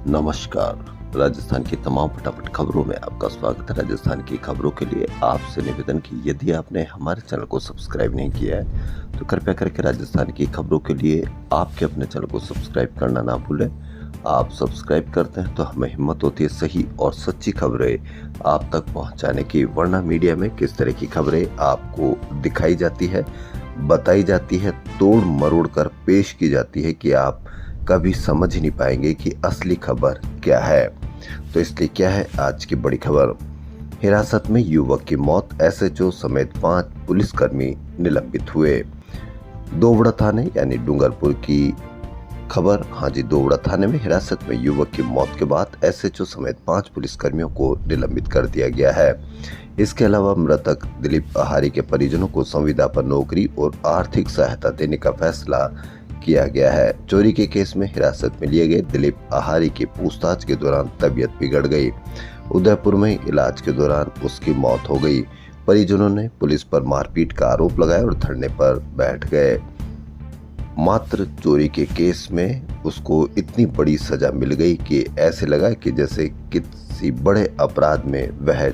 नमस्कार। राजस्थान की तमाम फटाफट खबरों में आपका स्वागत है। राजस्थान की खबरों के लिए आपसे निवेदन कि यदि आपने हमारे चैनल को सब्सक्राइब नहीं किया है तो कृपया करके राजस्थान की खबरों के लिए आपके अपने चैनल को सब्सक्राइब करना ना भूलें। आप सब्सक्राइब करते हैं तो हमें हिम्मत होती है सही और सच्ची खबरें आप तक पहुंचाने की। वरना मीडिया में किस तरह की खबरें आपको दिखाई जाती है, बताई जाती है, तोड़ मरोड़ कर पेश की जाती है कि आप कभी समझ ही नहीं पाएंगे कि असली खबर क्या है। तो इसलिए क्या है आज की बड़ी खबर। हिरासत में युवक की मौत, एसएचओ समेत 5 पुलिसकर्मी निलंबित हुए। दोवड़ा थाने यानी डूंगरपुर की खबर। हाँ जी, दोवड़ा थाने में हिरासत में युवक की मौत के बाद एसएचओ समेत 5 पुलिसकर्मियों को निलंबित कर दिया गया है। इसके अलावा मृतक दिलीप आहारी के परिजनों को संविदा पर नौकरी और आर्थिक सहायता देने का फैसला किया गया है। चोरी के केस में हिरासत में लिए गए दिलीप आहारी की पूछताछ के दौरान तबीयत बिगड़ गई। उदयपुर में इलाज के दौरान उसकी मौत हो गई। परिजनों ने पुलिस पर मारपीट का आरोप लगाया और धरने पर बैठ गए। मात्र चोरी के केस में उसको इतनी बड़ी सजा मिल गई कि ऐसे लगा कि जैसे किसी बड़े अपराध में वह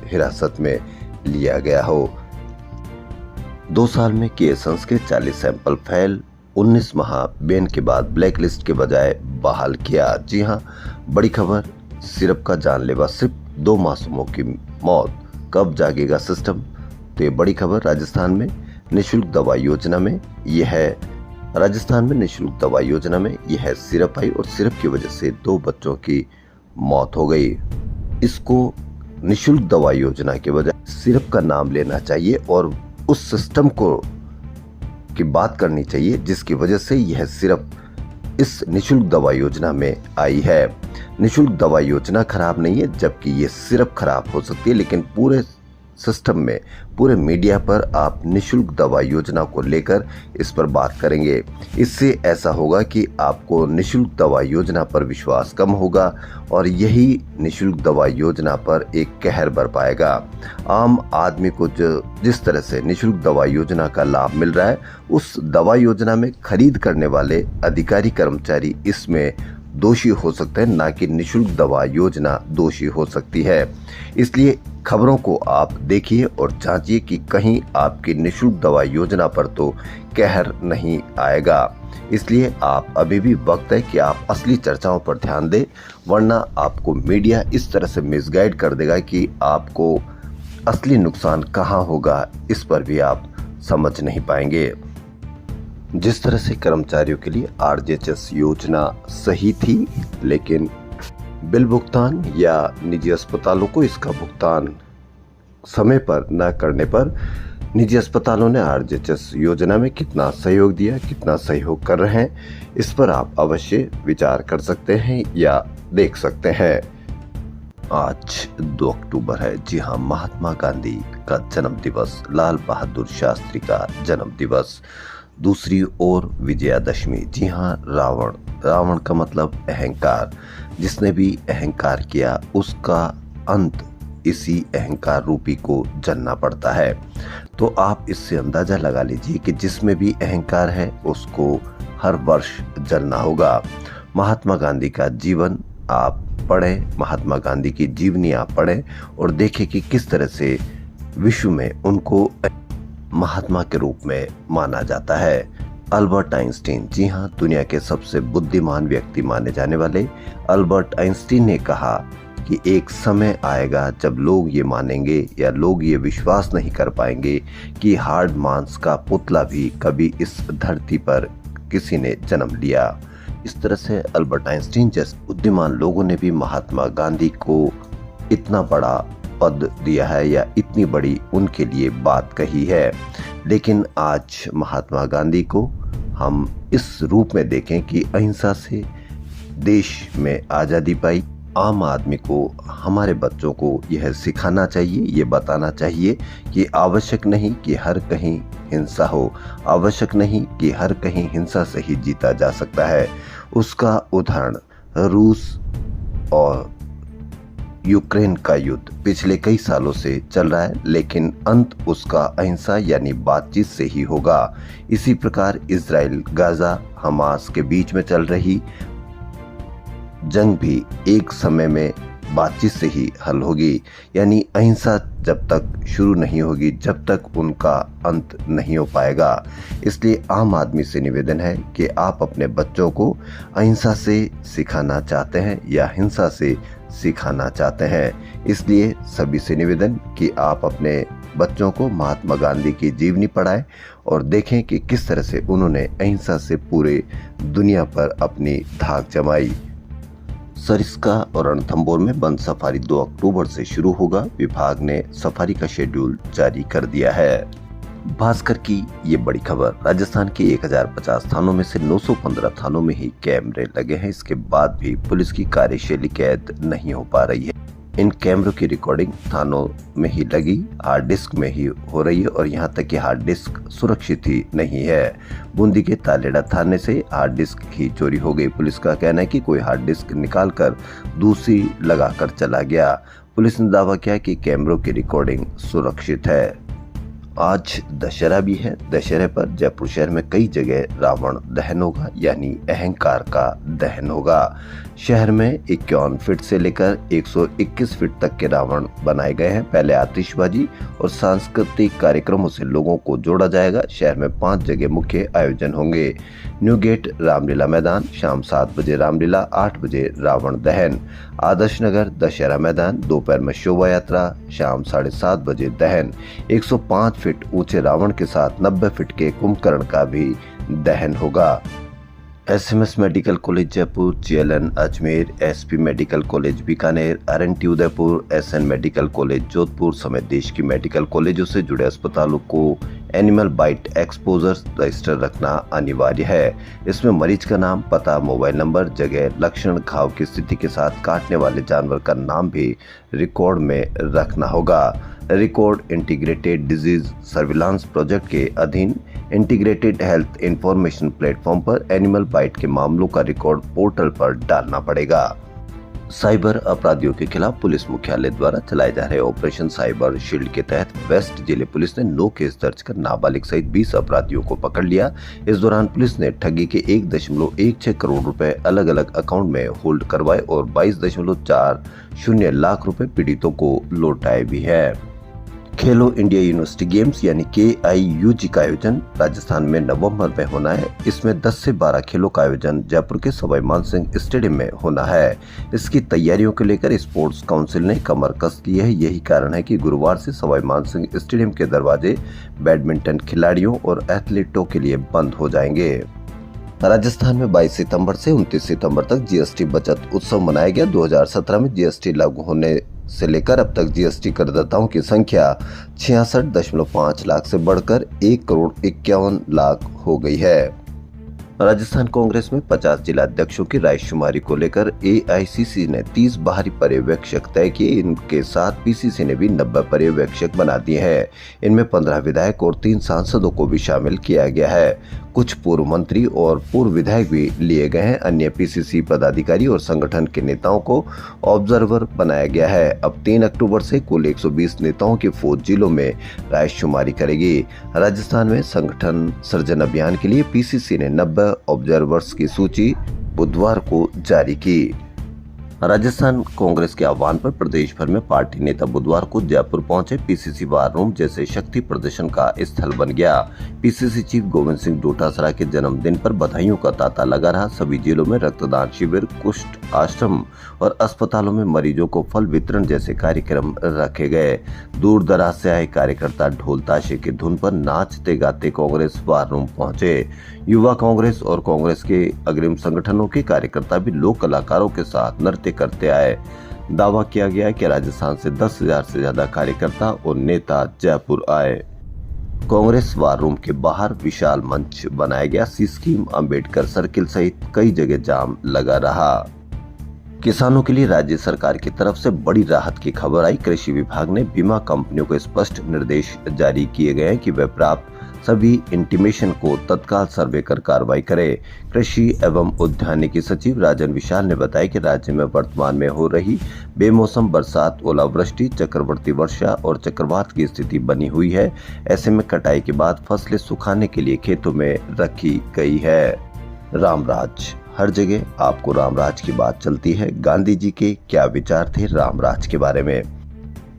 हिरासत में लिया गया हो। 2 साल में किए संस के 40 सैंपल फेल, 19 माह बैन के बाद ब्लैक लिस्ट के बजाय बहाल किया। जी हां, बड़ी खबर। सिरप का जानलेवा सिप, 2 मासूमों की मौत, कब जागेगा सिस्टम। तो ये बड़ी खबर। राजस्थान में निःशुल्क दवा योजना में यह सिरप आई और सिरप की वजह से 2 बच्चों की मौत हो गई। इसको निःशुल्क दवा योजना के बजाय सिरप का नाम लेना चाहिए और उस सिस्टम को की बात करनी चाहिए जिसकी वजह से यह सिर्फ इस निःशुल्क दवा योजना में आई है। निःशुल्क दवा योजना खराब नहीं है, जबकि ये सिर्फ खराब हो सकती है, लेकिन पूरे सिस्टम में, पूरे मीडिया पर आप निःशुल्क दवा योजना को लेकर इस पर बात करेंगे। इससे ऐसा होगा कि आपको निःशुल्क दवा योजना पर विश्वास कम होगा और यही निःशुल्क दवा योजना पर एक कहर बरपाएगा। आम आदमी को जिस तरह से निःशुल्क दवा योजना का लाभ मिल रहा है, उस दवा योजना में खरीद करने वाले अधिकारी कर्मचारी इसमें दोषी हो सकते हैं, ना कि निःशुल्क दवा योजना दोषी हो सकती है। इसलिए खबरों को आप देखिए और जांचिए कि कहीं आपकी निःशुल्क दवा योजना पर तो कहर नहीं आएगा। इसलिए आप अभी भी वक्त है कि आप असली चर्चाओं पर ध्यान दें, वरना आपको मीडिया इस तरह से मिसगाइड कर देगा कि आपको असली नुकसान कहां होगा इस पर भी आप समझ नहीं पाएंगे। जिस तरह से कर्मचारियों के लिए आरजेएचएस योजना सही थी, लेकिन बिल भुगतान या निजी अस्पतालों को इसका भुगतान समय पर न करने पर निजी अस्पतालों ने आरजेएचएस योजना में कितना सहयोग दिया, कितना सहयोग कर रहे हैं, इस पर आप अवश्य विचार कर सकते हैं या देख सकते हैं। आज 2 अक्टूबर है। जी हाँ, महात्मा गांधी का जन्म दिवस, लाल बहादुर शास्त्री का जन्म दिवस। दूसरी ओर विजयादशमी। जी हाँ, रावण का मतलब अहंकार। जिसने भी अहंकार किया उसका अंत इसी अहंकार रूपी को जलना पड़ता है। तो आप इससे अंदाजा लगा लीजिए कि जिसमें भी अहंकार है उसको हर वर्ष जलना होगा। महात्मा गांधी का जीवन आप पढ़ें, महात्मा गांधी की जीवनी आप पढ़ें और देखें कि किस तरह से विश्व में उनको महात्मा के रूप में माना जाता है। Albert Einstein. जी हाँ, दुनिया के सबसे बुद्धिमान व्यक्ति माने जाने वाले अल्बर्ट आइंस्टीन ने कहा कि एक समय आएगा जब लोग ये मानेंगे या लोग ये विश्वास नहीं कर पाएंगे कि हार्ड मांस का पुतला भी कभी इस धरती पर किसी ने जन्म लिया। इस तरह से अल्बर्ट आइंस्टीन जैसे बुद्धिमान लोगों ने भी महात्मा गांधी को इतना बड़ा पद दिया है या इतनी बड़ी उनके लिए बात कही है। लेकिन आज महात्मा गांधी को हम इस रूप में देखें कि अहिंसा से देश में आज़ादी पाई। आम आदमी को, हमारे बच्चों को यह सिखाना चाहिए, ये बताना चाहिए कि आवश्यक नहीं कि हर कहीं हिंसा हो, आवश्यक नहीं कि हर कहीं हिंसा से ही जीता जा सकता है। उसका उदाहरण रूस और यूक्रेन का युद्ध पिछले कई सालों से चल रहा है, लेकिन अंत उसका अहिंसा यानी बातचीत से ही होगा। इसी प्रकार इजराइल गाजा हमास के बीच में चल रही जंग भी एक समय में बातचीत से ही हल होगी। यानी अहिंसा जब तक शुरू नहीं होगी, जब तक उनका अंत नहीं हो पाएगा। इसलिए आम आदमी से निवेदन है कि आप अपने बच्चों को अहिंसा से सिखाना चाहते हैं या हिंसा से सिखाना चाहते हैं। इसलिए सभी से निवेदन कि आप अपने बच्चों को महात्मा गांधी की जीवनी पढ़ाएं और देखें कि किस तरह से उन्होंने अहिंसा से पूरे दुनिया पर अपनी धाक जमाई। सरिस्का और रणथंभौर में वन सफारी 2 अक्टूबर से शुरू होगा। विभाग ने सफारी का शेड्यूल जारी कर दिया है। भास्कर की ये बड़ी खबर, राजस्थान के 1050 थानों में से 915 थानों में ही कैमरे लगे हैं। इसके बाद भी पुलिस की कार्यशैली कैद नहीं हो पा रही है। इन कैमरों की रिकॉर्डिंग थानों में ही लगी हार्ड डिस्क में ही हो रही है और यहाँ तक कि हार्ड डिस्क सुरक्षित ही नहीं है। बूंदी के तालेड़ा थाने से हार्ड डिस्क ही चोरी हो गई। पुलिस का कहना है कि कोई हार्ड डिस्क निकालकर दूसरी लगाकर चला गया। पुलिस ने दावा किया कि कैमरों की रिकॉर्डिंग सुरक्षित है। आज दशहरा भी है। दशहरे पर जयपुर शहर में कई जगह रावण दहन होगा, यानी अहंकार का दहन होगा। शहर में 51 फीट से लेकर 121 फीट तक के रावण बनाए गए हैं। पहले आतिशबाजी और सांस्कृतिक कार्यक्रमों से लोगों को जोड़ा जाएगा। शहर में 5 जगह मुख्य आयोजन होंगे। न्यू गेट रामलीला मैदान, शाम 7 बजे रामलीला, 8 बजे रावण दहन। आदर्श नगर दशहरा मैदान, दोपहर में शोभा यात्रा, शाम 7:30 बजे दहन। 105 फीट ऊंचे रावण के साथ 90 फीट के कुंभकर्ण का भी दहन होगा। SMS medical college Jaipur, GLN Ajmer, SP medical college Bikaner, RNT Udaipur, SN medical college Jodhpur समेत देश की मेडिकल कॉलेजों से जुड़े अस्पतालों को एनिमल बाइट एक्सपोजर रजिस्टर रखना अनिवार्य है। इसमें मरीज का नाम, पता, मोबाइल नंबर, जगह, लक्षण, घाव की स्थिति के साथ काटने वाले जानवर का नाम भी रिकॉर्ड में रखना होगा। Record integrated disease surveillance project के अधीन इंटीग्रेटेड हेल्थ इंफॉर्मेशन प्लेटफॉर्म पर एनिमल बाइट के मामलों का रिकॉर्ड पोर्टल पर डालना पड़ेगा। साइबर अपराधियों के खिलाफ पुलिस मुख्यालय द्वारा चलाए जा रहे ऑपरेशन साइबर शील्ड के तहत वेस्ट जिले पुलिस ने 9 केस दर्ज कर नाबालिग सहित 20 अपराधियों को पकड़ लिया। इस दौरान पुलिस ने ठगी के 1.16 करोड़ रुपए अलग अलग अकाउंट में होल्ड करवाए और 22.40 लाख रुपए पीड़ितों को लौटाए भी है। खेलो इंडिया यूनिवर्सिटी गेम्स यानी KIUG का आयोजन राजस्थान में नवंबर में होना है। इसमें 10 से 12 खेलों का आयोजन जयपुर के सवाई मानसिंह स्टेडियम में होना है। इसकी तैयारियों को लेकर स्पोर्ट्स काउंसिल ने कमर कस ली है। यही कारण है कि गुरुवार से सवाई मानसिंह स्टेडियम के दरवाजे बैडमिंटन खिलाड़ियों और एथलीटों के लिए बंद हो जाएंगे। राजस्थान में 22 सितंबर से 29 सितंबर तक जीएसटी बचत उत्सव मनाया गया। 2017 में जीएसटी लागू होने से लेकर अब तक जीएसटी करदाताओं की संख्या 66.5 लाख से बढ़कर 1,51,00,000 हो गई है। राजस्थान कांग्रेस में 50 जिला अध्यक्षों की रायशुमारी को लेकर AICC ने 30 बाहरी पर्यवेक्षक तय किए। इनके साथ PCC ने भी 90 पर्यवेक्षक बना दिए हैं। इनमें 15 विधायक और 3 सांसदों को भी शामिल किया गया है। कुछ पूर्व मंत्री और पूर्व विधायक भी लिए गए हैं। अन्य PCC पदाधिकारी और संगठन के नेताओं को ऑब्जर्वर बनाया गया है। अब 3 अक्टूबर से कुल 120 नेताओं की फौज जिलों में रायशुमारी करेगी। राजस्थान में संगठन सृजन अभियान के लिए PCC ने 90 ऑब्जर्वर्स की सूची बुधवार को जारी की। राजस्थान कांग्रेस के आह्वान पर प्रदेश भर में पार्टी नेता बुधवार को जयपुर पहुंचे। PCC वार रूम जैसे शक्ति प्रदर्शन का स्थल बन गया। PCC चीफ गोविंद सिंह डोटासरा के जन्मदिन पर बधाइयों का तांता लगा रहा। सभी जिलों में रक्तदान शिविर, कुष्ठ आश्रम और अस्पतालों में मरीजों को फल वितरण जैसे कार्यक्रम रखे गए। दूर दराज से आए कार्यकर्ता ढोल ताशे की धुन पर नाचते गाते कांग्रेस वार रूम पहुंचे। युवा कांग्रेस और कांग्रेस के अग्रिम संगठनों के कार्यकर्ता भी लोक कलाकारों के साथ नृत्य करते आए। दावा किया गया कि राजस्थान से 10,000 से ज्यादा कार्यकर्ता और नेता जयपुर आए। कांग्रेस वार रूम के बाहर विशाल मंच बनाया गया। सिस्कीम, अंबेडकर सर्किल सहित कई जगह जाम लगा रहा। किसानों के लिए राज्य सरकार की तरफ से बड़ी राहत की खबर आई। कृषि विभाग ने बीमा कंपनियों को स्पष्ट निर्देश जारी किए गए हैं कि वे प्राप्त सभी इंटीमेशन को तत्काल सर्वे कर कार्रवाई करें। कृषि एवं उद्यानिकी सचिव राजन विशाल ने बताया कि राज्य में वर्तमान में हो रही बेमौसम बरसात, ओलावृष्टि, चक्रवर्ती वर्षा और चक्रवात की स्थिति बनी हुई है। ऐसे में कटाई के बाद फसलें सुखाने के लिए खेतों में रखी गई है। रामराज हर जगह आपको रामराज की बात चलती है। गांधी जी के क्या विचार थे रामराज के बारे में?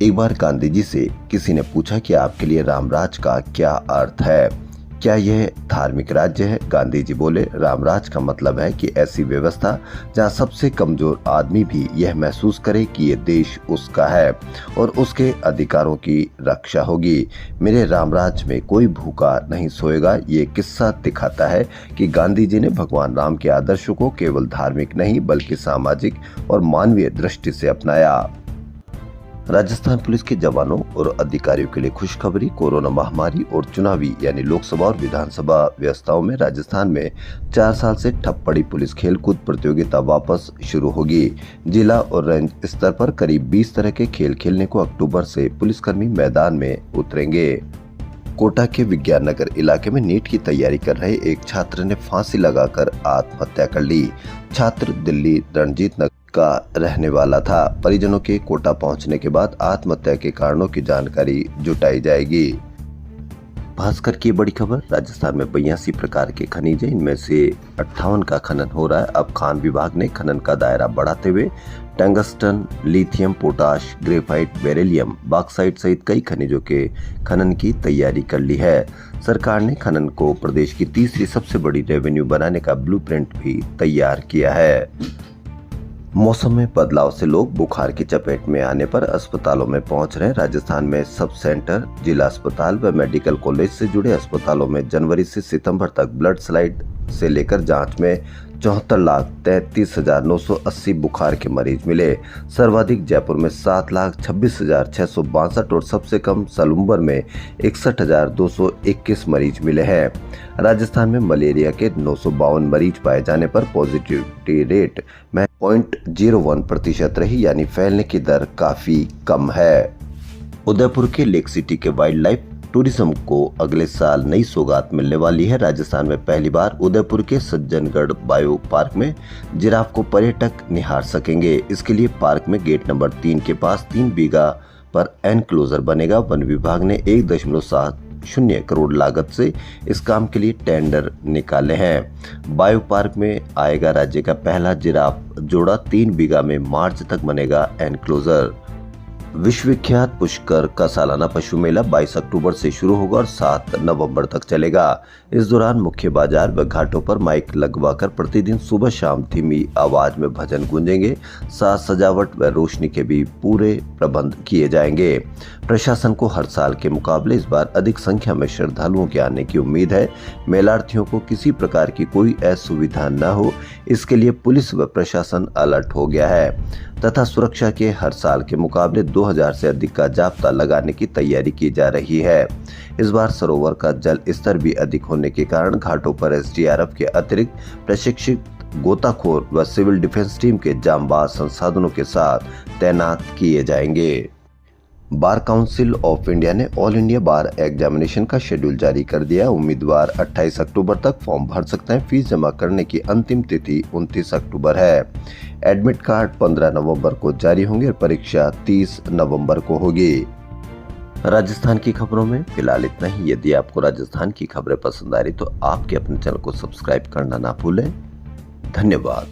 एक बार गांधी जी से किसी ने पूछा कि आपके लिए रामराज का क्या अर्थ है, क्या यह धार्मिक राज्य है? गांधी जी बोले, रामराज का मतलब है कि ऐसी व्यवस्था जहां सबसे कमजोर आदमी भी यह महसूस करे कि ये देश उसका है और उसके अधिकारों की रक्षा होगी। मेरे रामराज में कोई भूखा नहीं सोएगा। ये किस्सा दिखाता है कि गांधी जी ने भगवान राम के आदर्शों को केवल धार्मिक नहीं बल्कि सामाजिक और मानवीय दृष्टि से अपनाया। राजस्थान पुलिस के जवानों और अधिकारियों के लिए खुशखबरी। कोरोना महामारी और चुनावी यानी लोकसभा और विधानसभा व्यवस्थाओं में राजस्थान में 4 साल से ठप पड़ी पुलिस खेलकूद प्रतियोगिता वापस शुरू होगी। जिला और रेंज स्तर पर करीब 20 तरह के खेल खेलने को अक्टूबर से पुलिसकर्मी मैदान में उतरेंगे। कोटा के विज्ञान नगर इलाके में नीट की तैयारी कर रहे एक छात्र ने फांसी लगाकर आत्महत्या कर ली। छात्र दिल्ली रणजीत नगर का रहने वाला था। परिजनों के कोटा पहुंचने के बाद आत्महत्या के कारणों की जानकारी जुटाई जाएगी। भास्कर की बड़ी खबर, राजस्थान में 82 प्रकार के खनिज हैं, इनमें से 58 का खनन हो रहा है। अब खान विभाग ने खनन का दायरा बढ़ाते हुए tungsten, lithium, potash, graphite, beryllium, bauxite सहित कई खनिजों के खनन की तैयारी कर ली है। सरकार ने खनन को प्रदेश की तीसरी सबसे बड़ी रेवेन्यू बनाने का ब्लूप्रिंट भी तैयार किया है। मौसम में बदलाव से लोग बुखार की चपेट में आने पर अस्पतालों में पहुंच रहे हैं। राजस्थान में सब सेंटर, जिला अस्पताल व मेडिकल कॉलेज से जुड़े अस्पतालों में जनवरी से सितंबर तक ब्लड स्लाइड से लेकर जांच में 74,33,980 बुखार के मरीज मिले। सर्वाधिक जयपुर में 7,26,662 और सबसे कम सलुम्बर में 61,221 मरीज मिले हैं। राजस्थान में मलेरिया के 952 मरीज पाए जाने पर पॉजिटिविटी रेट में 0.01% रही, यानी फैलने की दर काफी कम है। उदयपुर के लेक सिटी के वाइल्ड लाइफ टूरिज्म को अगले साल नई सौगात मिलने वाली है। राजस्थान में पहली बार उदयपुर के सज्जनगढ़ बायो पार्क में जिराफ को पर्यटक निहार सकेंगे। इसके लिए पार्क में गेट नंबर 3 के पास 3 बीघा पर एनक्लोजर बनेगा। वन विभाग ने 1.70 करोड़ लागत से इस काम के लिए टेंडर निकाले हैं। बायो पार्क में आएगा राज्य का पहला जिराफ जोड़ा। 3 बीघा में मार्च तक बनेगा एनक्लोजर। विश्वविख्यात पुष्कर का सालाना पशु मेला 22 अक्टूबर से शुरू होगा और 7 नवंबर तक चलेगा। इस दौरान मुख्य बाजार व घाटों पर माइक लगवाकर प्रतिदिन सुबह शाम धीमी आवाज में भजन गूंजेंगे। साज सजावट व रोशनी के भी पूरे प्रबंध किए जाएंगे। प्रशासन को हर साल के मुकाबले इस बार अधिक संख्या में श्रद्धालुओं के आने की उम्मीद है। मेलार्थियों को किसी प्रकार की कोई असुविधा न हो, इसके लिए पुलिस व प्रशासन अलर्ट हो गया है तथा सुरक्षा के हर साल के मुकाबले 2000 से अधिक का जाप्ता लगाने की तैयारी की जा रही है। इस बार सरोवर का जल स्तर भी अधिक होने के कारण घाटों पर एसडीआरएफ के अतिरिक्त प्रशिक्षित गोताखोर व सिविल डिफेंस टीम के जांबाज संसाधनों के साथ तैनात किए जाएंगे। बार काउंसिल ऑफ इंडिया ने ऑल इंडिया बार एग्जामिनेशन का शेड्यूल जारी कर दिया। उम्मीदवार 28 अक्टूबर तक फॉर्म भर सकते हैं। फीस जमा करने की अंतिम तिथि 29 अक्टूबर है। एडमिट कार्ड 15 नवंबर को जारी होंगे और परीक्षा 30 नवंबर को होगी। राजस्थान की खबरों में फिलहाल इतना ही। यदि आपको राजस्थान की खबरें पसंद आ रही तो आपके अपने चैनल को सब्सक्राइब करना ना भूलें। धन्यवाद।